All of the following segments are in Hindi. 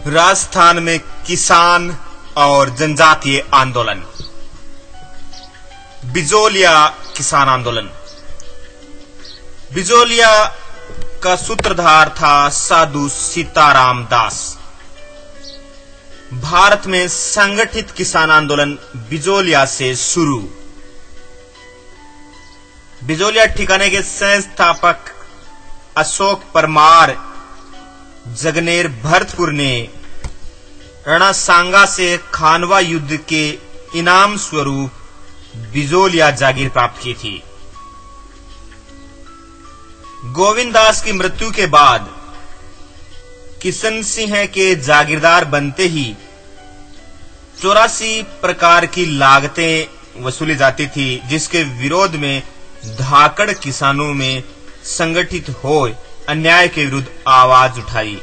राजस्थान में किसान और जनजातीय आंदोलन। बिजोलिया किसान आंदोलन। बिजोलिया का सूत्रधार था साधु सीताराम दास। भारत में संगठित किसान आंदोलन बिजोलिया से शुरू। बिजोलिया ठिकाने के संस्थापक अशोक परमार जगनेर भरतपुर ने रणसांगा से खानवा युद्ध के इनाम स्वरूप बिजोलिया जागीर प्राप्त की थी। गोविंद दास की मृत्यु के बाद किशन सिंह के जागीरदार बनते ही 84 प्रकार की लागतें वसूली जाती थी, जिसके विरोध में धाकड़ किसानों में संगठित हो अन्याय के विरुद्ध आवाज उठाई।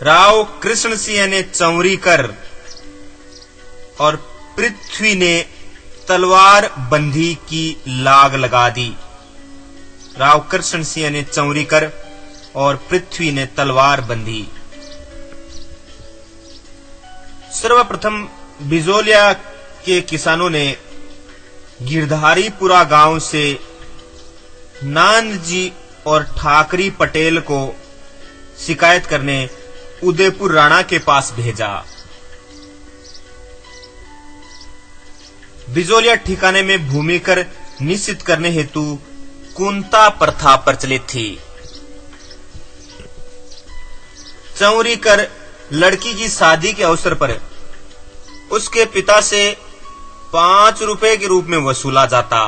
राव कृष्ण सिंह ने चौरीकर और पृथ्वी ने तलवार बंदी की लाग लगा दी। राव कृष्ण सिंह ने चौरीकर और पृथ्वी ने तलवार बंदी। सर्वप्रथम बिजोलिया के किसानों ने गिरधारीपुरा गांव से नानजी और ठाकरी पटेल को शिकायत करने उदयपुर राणा के पास भेजा। बिजोलिया ठिकाने में भूमि कर निश्चित करने हेतु कुंता प्रथा प्रचलित थी। चौरी कर लड़की की शादी के अवसर पर उसके पिता से 5 रुपए के रूप में वसूला जाता।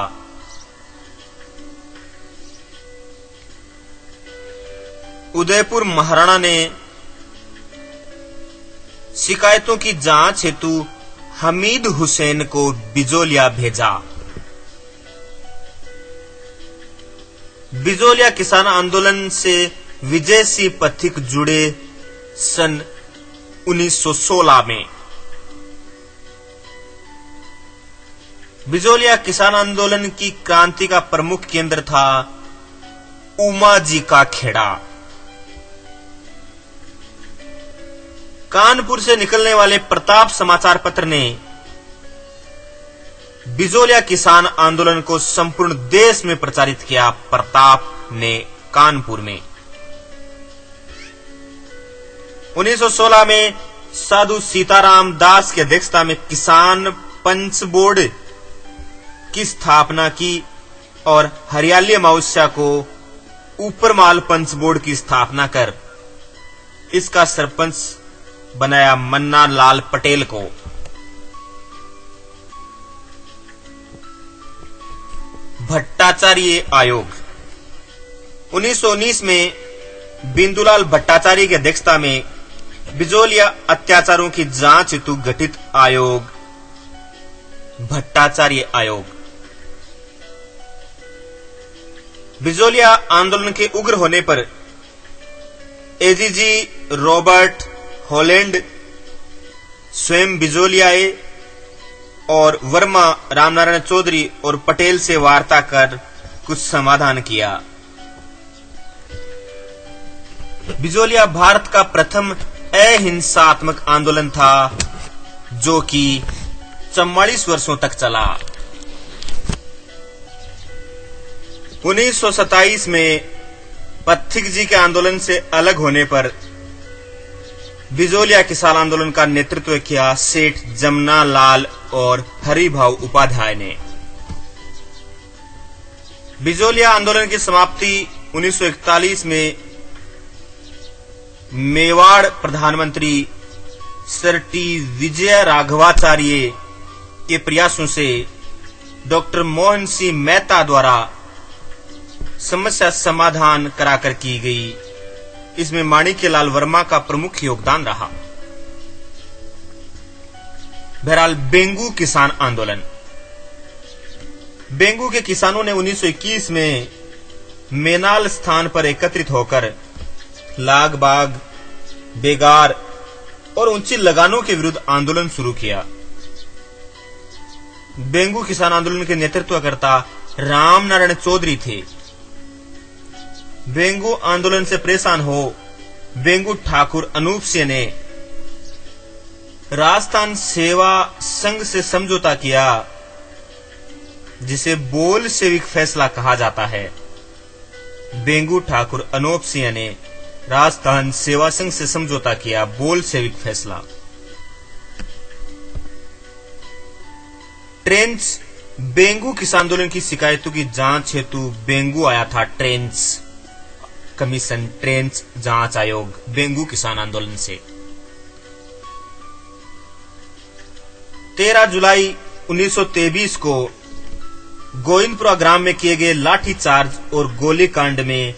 उदयपुर महाराणा ने शिकायतों की जांच हेतु हमीद हुसैन को बिजोलिया भेजा। बिजोलिया किसान आंदोलन से विजय सिंह पथिक जुड़े सन 1916 में। बिजोलिया किसान आंदोलन की क्रांति का प्रमुख केंद्र था उमाजी का खेड़ा। कानपुर से निकलने वाले प्रताप समाचार पत्र ने बिजोलिया किसान आंदोलन को संपूर्ण देश में प्रचारित किया। प्रताप ने कानपुर में 1916 में साधु सीताराम दास की अध्यक्षता में किसान पंच बोर्ड की स्थापना की और हरियाली अमावस्या को ऊपरमाल पंच बोर्ड की स्थापना कर इसका सरपंच बनाया मन्ना लाल पटेल को। भट्टाचार्य आयोग। 1919 में बिंदुलाल भट्टाचार्य की अध्यक्षता में बिजोलिया अत्याचारों की जांच हेतु गठित आयोग भट्टाचार्य आयोग। बिजोलिया आंदोलन के उग्र होने पर एजीजी रॉबर्ट हॉलैंड स्वयं बिजोलिया आए और वर्मा रामनारायण चौधरी और पटेल से वार्ता कर कुछ समाधान किया। बिजोलिया भारत का प्रथम अहिंसात्मक आंदोलन था जो कि 44 वर्षों तक चला। 1927 में पथिक जी के आंदोलन से अलग होने पर बिजोलिया किसान आंदोलन का नेतृत्व किया सेठ जमुना लाल और हरिभाऊ उपाध्याय ने। बिजोलिया आंदोलन की समाप्ति 1941 में मेवाड़ प्रधानमंत्री सर टी विजय राघवाचार्य के प्रयासों से डॉक्टर मोहन सिंह मेहता द्वारा समस्या समाधान कराकर की गई। इसमें माणिक्यलाल वर्मा का प्रमुख योगदान रहा। बहरहाल बेंगू किसान आंदोलन। बेंगू के किसानों ने 1921 में मेनाल स्थान पर एकत्रित होकर लाग बाग, बेगार और ऊंची लगानों के विरुद्ध आंदोलन शुरू किया। बेंगू किसान आंदोलन के नेतृत्वकर्ता रामनारायण चौधरी थे। बेंगू आंदोलन से परेशान हो बेंगू ठाकुर अनूप सिंह ने राजस्थान सेवा संघ से समझौता किया, जिसे बोल्शेविक फैसला कहा जाता है। बेंगू ठाकुर अनूप सिंह ने राजस्थान सेवा संघ से समझौता किया, बोल्शेविक फैसला। ट्रेंच बेंगू किसान आंदोलन की शिकायतों की जांच हेतु बेंगू आया था। ट्रेंच कमीशन, ट्रेंच जांच आयोग बेंगू किसान आंदोलन से। 13 जुलाई 1923 को गोविंदपुरा ग्राम में किए गए लाठीचार्ज और गोलीकांड में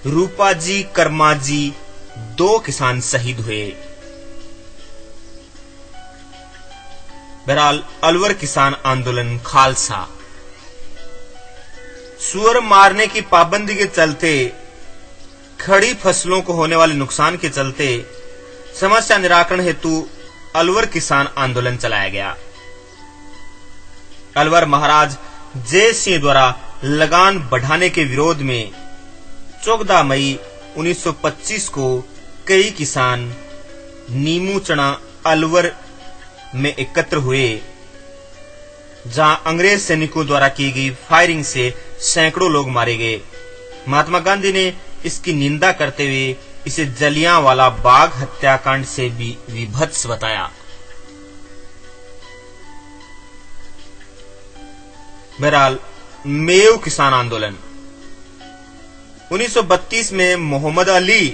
रूपाजी कर्माजी 2 किसान शहीद हुए। बहरहाल अलवर किसान आंदोलन खालसा। सुअर मारने की पाबंदी के चलते, खड़ी फसलों को होने वाले नुकसान के चलते समस्या निराकरण हेतु अलवर किसान आंदोलन चलाया गया। अलवर महाराज जय सिंह द्वारा लगान बढ़ाने के विरोध में 14 मई 1925 को कई किसान नीमूचना अलवर में एकत्र हुए, जहां अंग्रेज सैनिकों द्वारा की गई फायरिंग से सैकड़ों लोग मारे गए। महात्मा गांधी ने इसकी निंदा करते हुए इसे जलियांवाला बाग हत्याकांड से भी विभत्स बताया। बहरहाल मेव किसान आंदोलन 1932 में मोहम्मद अली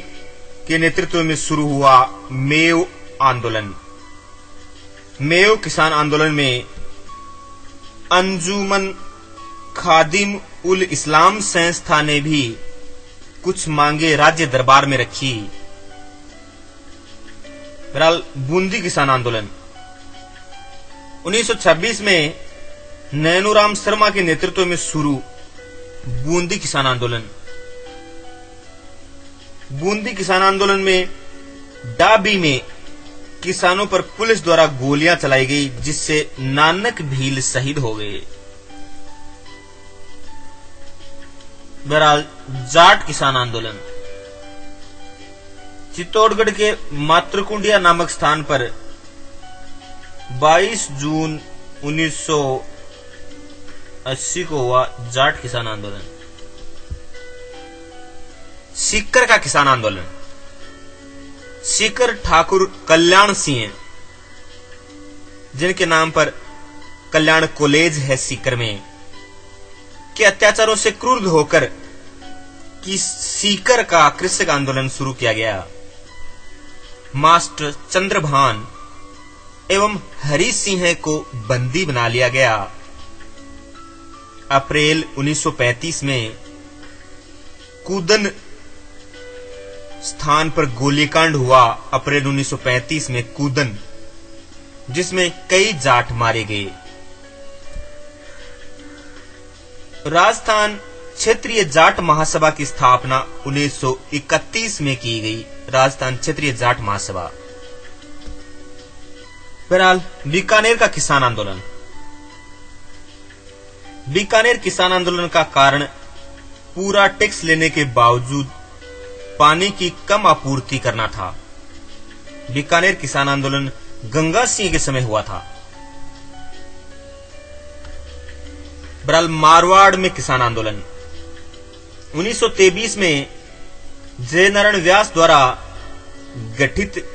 के नेतृत्व में शुरू हुआ मेव आंदोलन। मेव किसान आंदोलन में अंजुमन खादिम उल इस्लाम संस्था ने भी कुछ मांगे राज्य दरबार में रखी। बहरहाल बूंदी किसान आंदोलन 1926 में नैनूराम शर्मा के नेतृत्व में शुरू बूंदी किसान आंदोलन। बूंदी किसान आंदोलन में डाबी में किसानों पर पुलिस द्वारा गोलियां चलाई गई, जिससे नानक भील शहीद हो गए। बहरहाल जाट किसान आंदोलन चित्तौड़गढ़ के मातृकुंडिया नामक स्थान पर 22 जून 1980 को हुआ जाट किसान आंदोलन। सीकर का किसान आंदोलन सीकर ठाकुर कल्याण सिंह, जिनके नाम पर कल्याण कॉलेज है सीकर में, के अत्याचारों से क्रुद्ध होकर कि सीकर का कृषक आंदोलन शुरू किया गया। मास्टर चंद्रभान एवं हरि सिंह को बंदी बना लिया गया। अप्रैल 1935 में कूदन स्थान पर गोलीकांड हुआ। अप्रैल 1935 में कूदन, जिसमें कई जाट मारे गए। राजस्थान क्षेत्रीय जाट महासभा की स्थापना 1931 में की गई। राजस्थान क्षेत्रीय जाट महासभा। बहरहाल बीकानेर का किसान आंदोलन। बीकानेर किसान आंदोलन का कारण पूरा टैक्स लेने के बावजूद पानी की कम आपूर्ति करना था। बीकानेर किसान आंदोलन गंगा सिंह के समय हुआ था। बहरहाल मारवाड़ में किसान आंदोलन 1923 में जयनारायण व्यास द्वारा गठित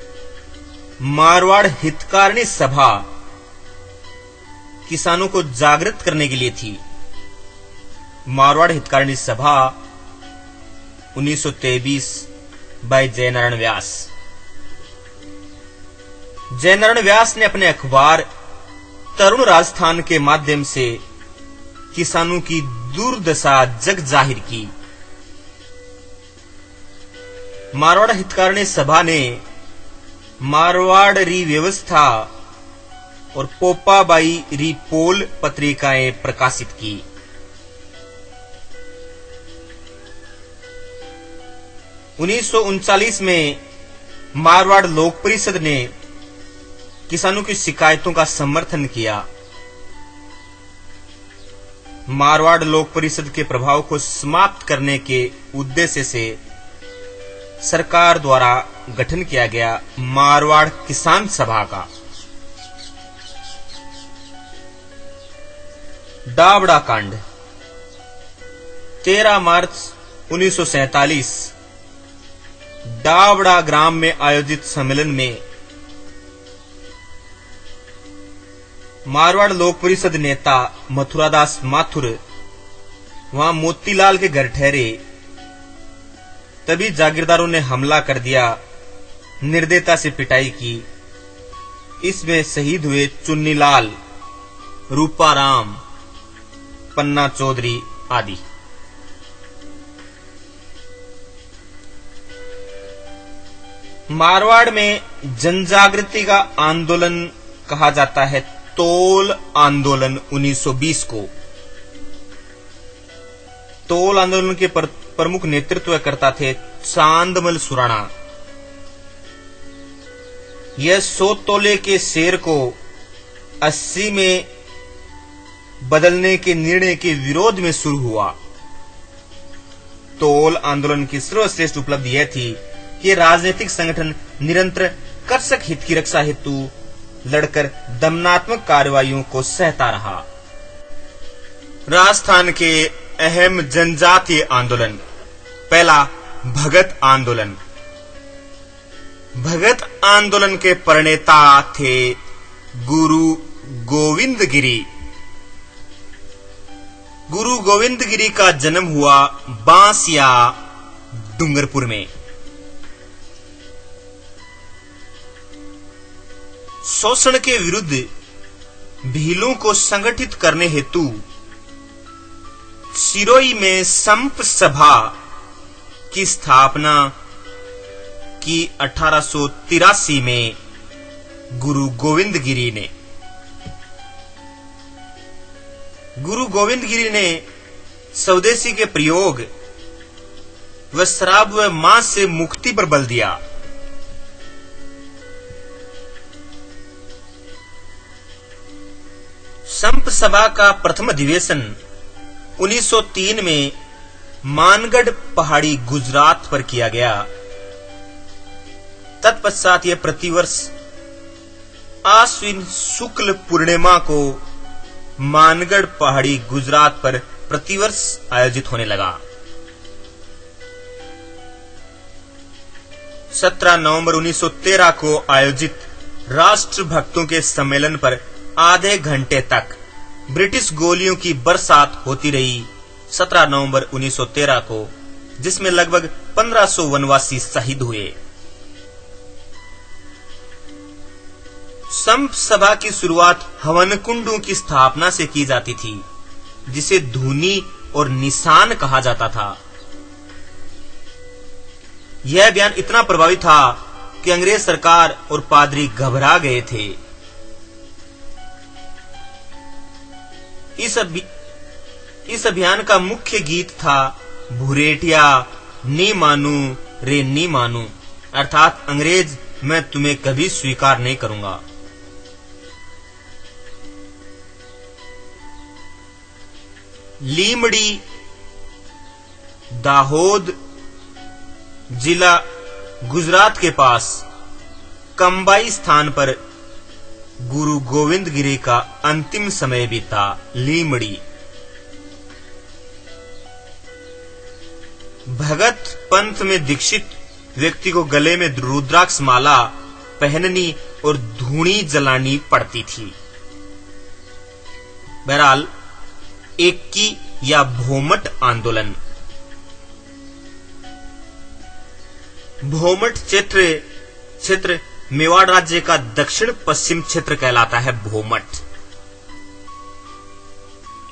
मारवाड़ हितकारिणी सभा किसानों को जागृत करने के लिए थी। मारवाड़ हितकारिणी सभा 1923 बाय जयनारायण व्यास। जयनारायण व्यास ने अपने अखबार तरुण राजस्थान के माध्यम से किसानों की दुर्दशा जग जाहिर की। मारवाड़ हितकारिणी सभा ने मारवाड़ री व्यवस्था और पोपाबाई री पोल पत्रिकाएं प्रकाशित की। 1939 में मारवाड़ लोक परिषद ने किसानों की शिकायतों का समर्थन किया। मारवाड़ लोक परिषद के प्रभाव को समाप्त करने के उद्देश्य से सरकार द्वारा गठन किया गया मारवाड़ किसान सभा का। दावड़ा कांड 13 मार्च 1947 दावड़ा ग्राम में आयोजित सम्मेलन में मारवाड़ लोक परिषद नेता मथुरादास माथुर वहां मोतीलाल के घर ठहरे, तभी जागीरदारों ने हमला कर दिया, निर्दयता से पिटाई की। इसमें शहीद हुए चुन्नीलाल, रूपाराम, पन्ना चौधरी आदि। मारवाड़ में जनजागृति का आंदोलन कहा जाता है तोल आंदोलन 1920 को। तोल आंदोलन के प्रमुख नेतृत्वकर्ता थे चांदमल सुराणा। यह 100 तोले के शेर को 80 में बदलने के निर्णय के विरोध में शुरू हुआ। तोल आंदोलन की सर्वश्रेष्ठ उपलब्धि यह थी कि राजनीतिक संगठन निरंतर कृषक हित की रक्षा हेतु लड़कर दमनात्मक कार्रवाइयों को सहता रहा। राजस्थान के अहम जनजातीय आंदोलन। पहला, भगत आंदोलन। भगत आंदोलन के प्रणेता थे गुरु गोविंद गिरी। गुरु गोविंद गिरी का जन्म हुआ बांसिया डूंगरपुर में। शोषण के विरुद्ध भीलों को संगठित करने हेतु सिरोही में संप सभा की स्थापना की 1883 में गुरु गोविंद गिरी ने। गुरु गोविंद गिरी ने स्वदेशी के प्रयोग व शराब व मांस से मुक्ति पर बल दिया। संप सभा का प्रथम अधिवेशन 1903 में मानगढ़ पहाड़ी गुजरात पर किया गया। तत्पश्चात यह प्रतिवर्ष आश्विन शुक्ल पूर्णिमा को मानगढ़ पहाड़ी गुजरात पर प्रतिवर्ष आयोजित होने लगा। 17 नवंबर 1913 को आयोजित राष्ट्र भक्तों के सम्मेलन पर आधे घंटे तक ब्रिटिश गोलियों की बरसात होती रही 17 नवंबर 1913 को, जिसमें लगभग 1500 वनवासी शहीद हुए। संप सभा की शुरुआत हवन कुंडों की स्थापना से की जाती थी, जिसे धूनी और निशान कहा जाता था। यह अभियान इतना प्रभावी था कि अंग्रेज सरकार और पादरी घबरा गए थे। इस अभियान का मुख्य गीत था भुरेटिया नी मानू रे नी मानू, अर्थात अंग्रेज मैं तुम्हें कभी स्वीकार नहीं करूंगा। लीमड़ी दाहोद जिला गुजरात के पास कंबाई स्थान पर गुरु गोविंद गिरी का अंतिम समय बीता। लीमड़ी भगत पंथ में दीक्षित व्यक्ति को गले में रुद्राक्ष माला पहननी और धूणी जलानी पड़ती थी। बहरहाल एक्की या भोमट आंदोलन। भोमट क्षेत्र मेवाड़ राज्य का दक्षिण पश्चिम क्षेत्र कहलाता है। भोमट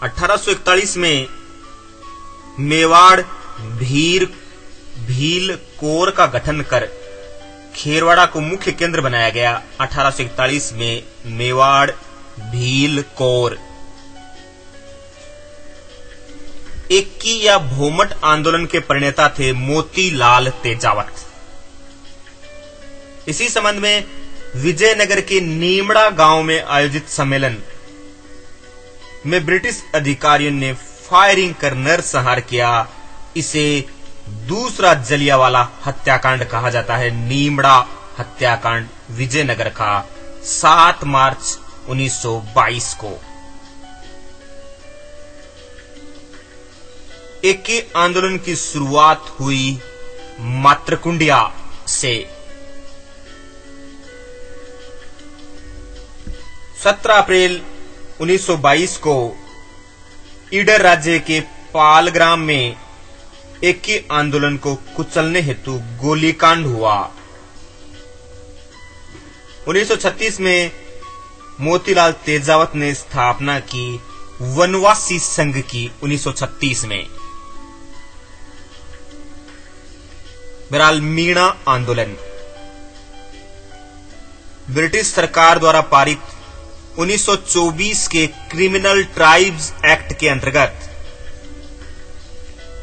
1841 में मेवाड़ भील कोर का गठन कर खेरवाड़ा को मुख्य केंद्र बनाया गया। 1841 में मेवाड़ भील कोर। एक्की या भोमट आंदोलन के प्रणेता थे मोतीलाल तेजावत। इसी संबंध में विजयनगर के नीमड़ा गांव में आयोजित सम्मेलन में ब्रिटिश अधिकारियों ने फायरिंग कर नरसंहार किया। इसे दूसरा जलियांवाला हत्याकांड कहा जाता है। नीमड़ा हत्याकांड विजयनगर का 7 मार्च 1922 को। एके आंदोलन की शुरुआत हुई मातृकुंडिया से। 17 अप्रैल 1922 को ईडर राज्य के पालग्राम में एके आंदोलन को कुचलने हेतु गोलीकांड हुआ। 1936 में मोतीलाल तेजावत ने स्थापना की वनवासी संघ की। 1936 में बहरहाल मीणा आंदोलन ब्रिटिश सरकार द्वारा पारित 1924 के क्रिमिनल ट्राइब्स एक्ट के अंतर्गत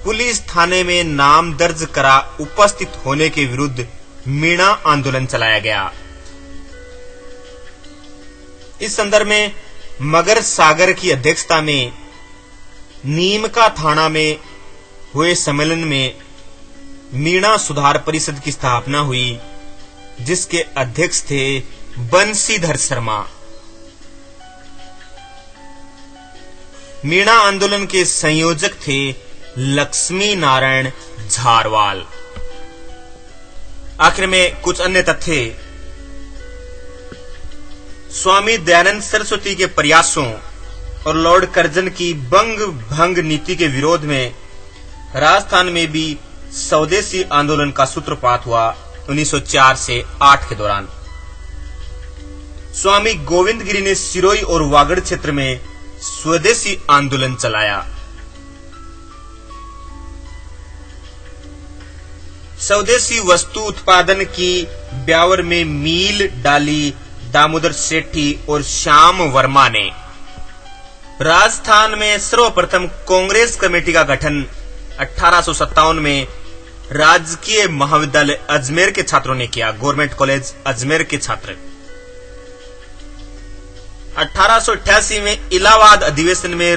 पुलिस थाने में नाम दर्ज करा उपस्थित होने के विरुद्ध मीणा आंदोलन चलाया गया। इस संदर्भ में मगर सागर की अध्यक्षता में नीमका थाना में हुए सम्मेलन में मीणा सुधार परिषद की स्थापना हुई, जिसके अध्यक्ष थे बंशीधर शर्मा। मीणा आंदोलन के संयोजक थे लक्ष्मी नारायण झारवाल। आखिर में कुछ अन्य तथ्य। स्वामी दयानंद सरस्वती के प्रयासों और लॉर्ड कर्जन की बंग भंग नीति के विरोध में राजस्थान में भी स्वदेशी आंदोलन का सूत्रपात हुआ। 1904 से 8 के दौरान स्वामी गोविंद गिरी ने सिरोही और वागड़ क्षेत्र में स्वदेशी आंदोलन चलाया। स्वदेशी वस्तु उत्पादन की ब्यावर में मील डाली दामोदर सेठी और श्याम वर्मा ने। राजस्थान में सर्वप्रथम कांग्रेस कमेटी का गठन 1857 में राजकीय महाविद्यालय अजमेर के छात्रों ने किया। गवर्नमेंट कॉलेज अजमेर के छात्र। 1888 में इलाहाबाद अधिवेशन में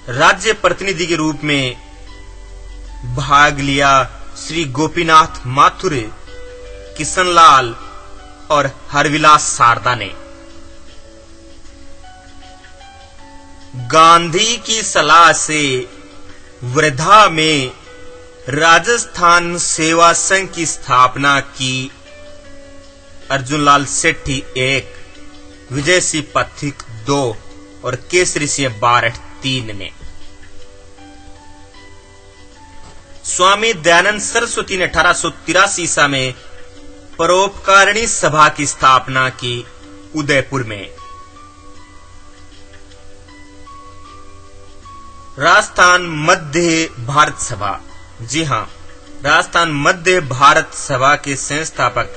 राज्य प्रतिनिधि के रूप में भाग लिया श्री गोपीनाथ माथुर, किशनलाल और हरविलास शारदा ने। गांधी की सलाह से वर्धा में राजस्थान सेवा संघ की स्थापना की अर्जुनलाल सेठी 1, विजय सिंह पथिक 2 और केसरी सिंह बारठ 3 ने। स्वामी दयानंद सरस्वती ने 1883 ईसा में परोपकारिणी सभा की स्थापना की उदयपुर में। राजस्थान मध्य भारत सभा। जी हां, राजस्थान मध्य भारत सभा के संस्थापक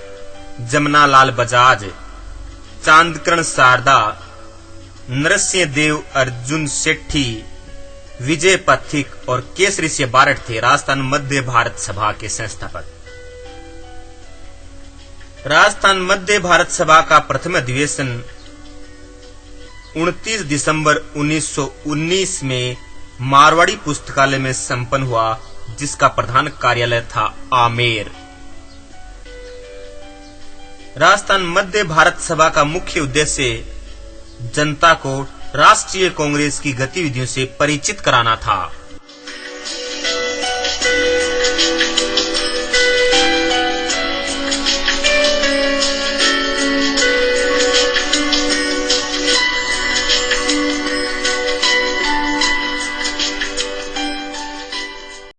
जमनालाल बजाज, चांदकरण शारदा, नरसिंह देव अर्जुन सेठी, विजय पथिक और केसरी सिंह बारठ थे राजस्थान मध्य भारत सभा के संस्थापक। राजस्थान मध्य भारत सभा का प्रथम अधिवेशन 29 दिसंबर 1919 में मारवाड़ी पुस्तकालय में संपन्न हुआ, जिसका प्रधान कार्यालय था आमेर। राजस्थान मध्य भारत सभा का मुख्य उद्देश्य जनता को राष्ट्रीय कांग्रेस की गतिविधियों से परिचित कराना था।